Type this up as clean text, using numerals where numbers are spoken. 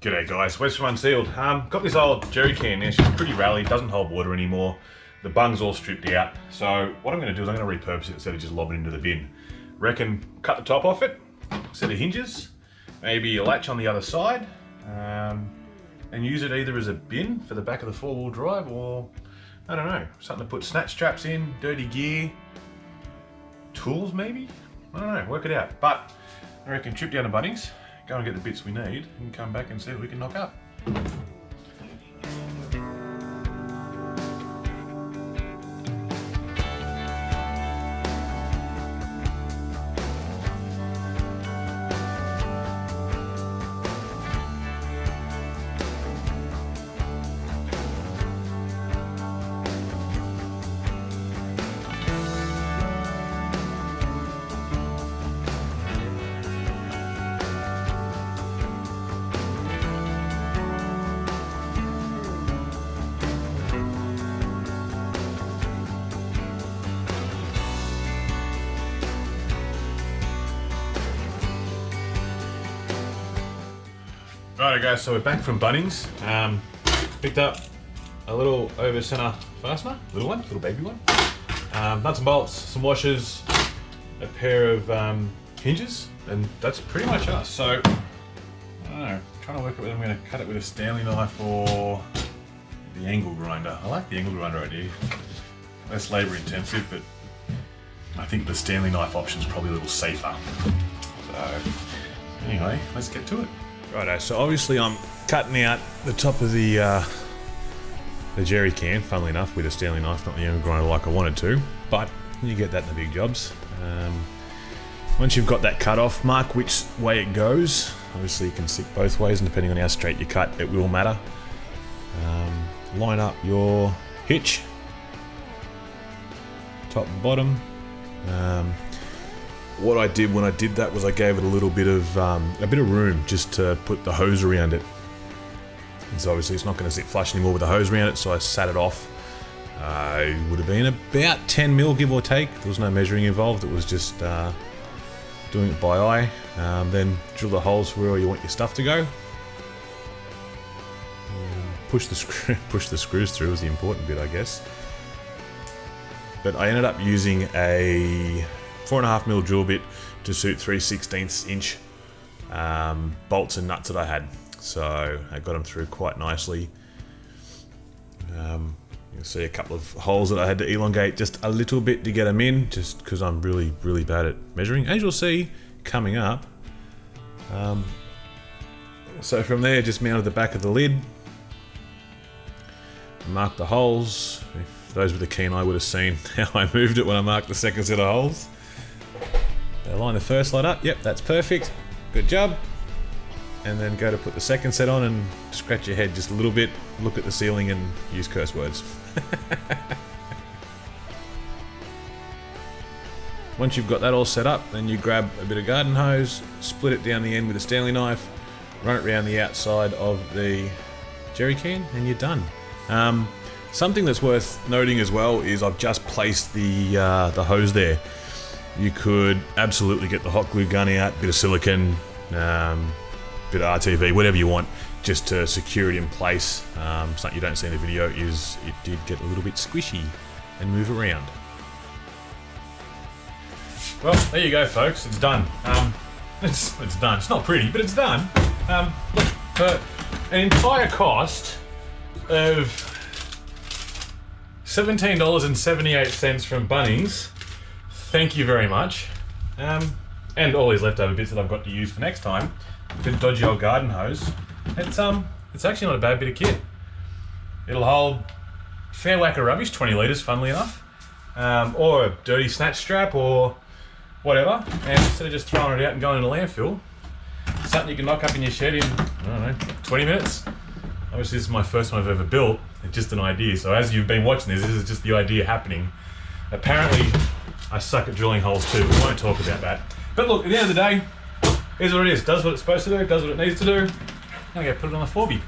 G'day guys, Wes from Unsealed. Got this old jerry can now. She's pretty rally, doesn't hold water anymore. The bung's all stripped out. So what I'm going to do is I'm going to repurpose it instead of just lobbing it into the bin. Reckon cut the top off it, set of hinges, maybe a latch on the other side, and use it either as a bin for the back of the four-wheel drive or, I don't know, something to put snatch straps in, dirty gear, tools maybe? I don't know, work it out. But I reckon trip down to Bunnings, go and get the bits we need and come back and see what we can knock up. Alright guys, so we're back from Bunnings. Picked up a little over center fastener, little baby one. Nuts and bolts, some washers, a pair of hinges, and that's pretty much us. So, I don't know, I'm trying to work out whether I'm going to cut it with a Stanley knife or the angle grinder. I like the angle grinder idea. Less labour intensive, but I think the Stanley knife option is probably a little safer. So, anyway, let's get to it. Righto, so obviously I'm cutting out the top of the jerry can, funnily enough, with a Stanley knife, not the angle grinder like I wanted to, but you get that in the big jobs. Once you've got that cut off, mark which way it goes. Obviously you can stick both ways, and depending on how straight you cut, it will matter. Line up your hitch, top and bottom. What I did when I did that was I gave it a little bit of room just to put the hose around it. And so obviously it's not going to sit flush anymore with the hose around it, so I sat it off. It would have been about 10 mil, give or take. There was no measuring involved, it was just doing it by eye. Then drill the holes where you want your stuff to go. Push the screws through is the important bit, I guess. But I ended up using a 4.5mm drill bit to suit 3/16 inch bolts and nuts that I had. So I got them through quite nicely. You'll see a couple of holes that I had to elongate just a little bit to get them in, just because I'm really bad at measuring, as you'll see coming up. So from there, just mounted the back of the lid, marked the holes. If those with a keen eye would have seen how I moved it when I marked the second set of holes. Line the first lot up, yep, that's perfect, good job. And then go to put the second set on and scratch your head just a little bit, look at the ceiling and use curse words. Once you've got that all set up, then you grab a bit of garden hose, split it down the end with a Stanley knife, run it around the outside of the jerry can, and you're done. Something that's worth noting as well is I've just placed the hose there. You could absolutely get the hot glue gun out, bit of silicone, bit of RTV, whatever you want, just to secure it in place. Something you don't see in the video is it did get a little bit squishy and move around. Well, there you go, folks. It's done. It's done. It's not pretty, but it's done. Look, for an entire cost of $17.78 from Bunnings. Thank you very much. And all these leftover bits that I've got to use for next time. The dodgy old garden hose. It's actually not a bad bit of kit. It'll hold a fair whack of rubbish, 20 litres, funnily enough. Or a dirty snatch strap or whatever. And instead of just throwing it out and going in a landfill, something you can knock up in your shed in, I don't know, 20 minutes. Obviously this is my first one I've ever built. It's just an idea. So as you've been watching this is just the idea happening. Apparently, I suck at drilling holes too. We won't talk about that. But look, at the end of the day, here's what it is. Does what it's supposed to do, does what it needs to do. I'm gonna go put it on the 4B.